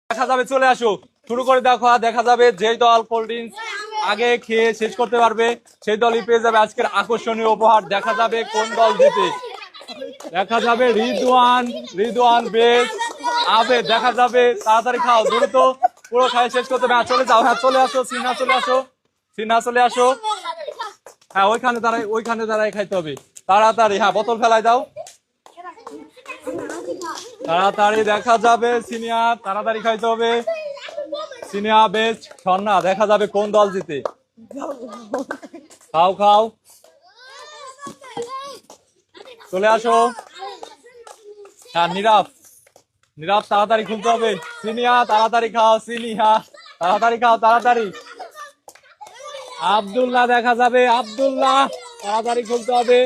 দেখা যাবে, চলে আসো, শুরু করে দেখো। দেখা যাবে যেই দল কোল্ড ড্রিঙ্কস আগে খেয়ে শেষ করতে পারবে সেই দলই পেয়ে যাবে আজকের আকর্ষণীয় উপহার। দেখা যাবে কোন দল জিতে। দেখা যাবে রিদওয়ান বেশ আবে। দেখা যাবে, তাড়াতাড়ি খাও, দ্রুত পুরো খাই শেষ করতে হবে। চলে যাও, হ্যাঁ চলে আসো, সিনহা চলে আসো, সিনহা চলে আসো। হ্যাঁ ওইখানে দাঁড়াই খাইতে হবে তাড়াতাড়ি। হ্যাঁ বোতল ফেলাই দাও তাড়াতাড়ি। দেখা যাবে সিনিয়া, তাড়াতাড়ি খাইতে হবে। সিনিয়া বেশ সন্না। দেখা যাবে কোন দল জিতে। খাও খাও, চলে আসো। হ্যাঁ নীরব তাড়াতাড়ি খুলতে হবে। সিনিয়া তাড়াতাড়ি খাও, সিনিয়া তাড়াতাড়ি খাও, তাড়াতাড়ি। আব্দুল্লাহ, দেখা যাবে আব্দুল্লাহ, তাড়াতাড়ি খুলতে হবে।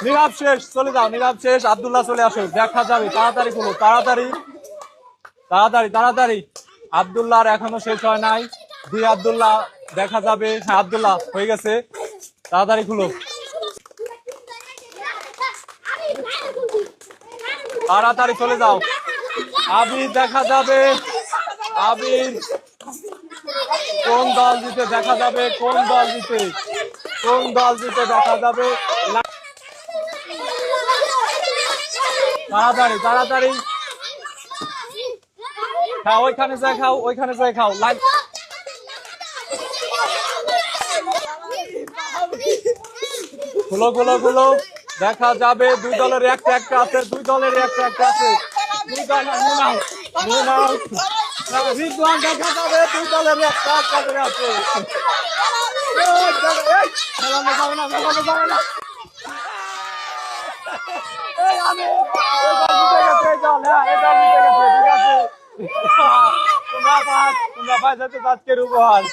নীরব শেষ, চলে যাও, নীরব শেষ। আব্দুল্লাহ চলে আসো, দেখা যাবে, তাড়াতাড়ি খুলো, তাড়াতাড়ি তাড়াতাড়ি তাড়াতাড়ি। আব্দুল্লাহর এখনো শেষ হয় নাই। দুই আব্দুল্লাহ, দেখা যাবে। হ্যাঁ আব্দুল্লাহ হয়ে গেছে, তাড়াতাড়ি খুলো, তাড়াতাড়ি চলে যাও। আবির, দেখা যাবে আবির কোন দল জিতে। দেখা যাবে কোন দল জিতে, কোন দল জিতে। দেখা যাবে, তাড়াতাড়ি তাড়াতাড়ি। হ্যাঁ ওইখানে যাই খাও, ওইখানে যাই খাও। লাইন গুলো গুলো গুলো। দেখা যাবে দুই দলের একটা একটা আছে, দুই দলের একটা একটা আছে। দুই দল রিদওয়ান, দেখা যাবে দুই দলের একটা একটা করে আছে। খেলানো যাবে না, খেলানো যাবে না। এই আমি এই দল জিতে গেছে, এই দল, হ্যাঁ এই দল জিতে গেছে, ঠিক আছে। তোমরা পাঁচ, তোমরা পাঁচ হচ্ছে আজকের উপহার।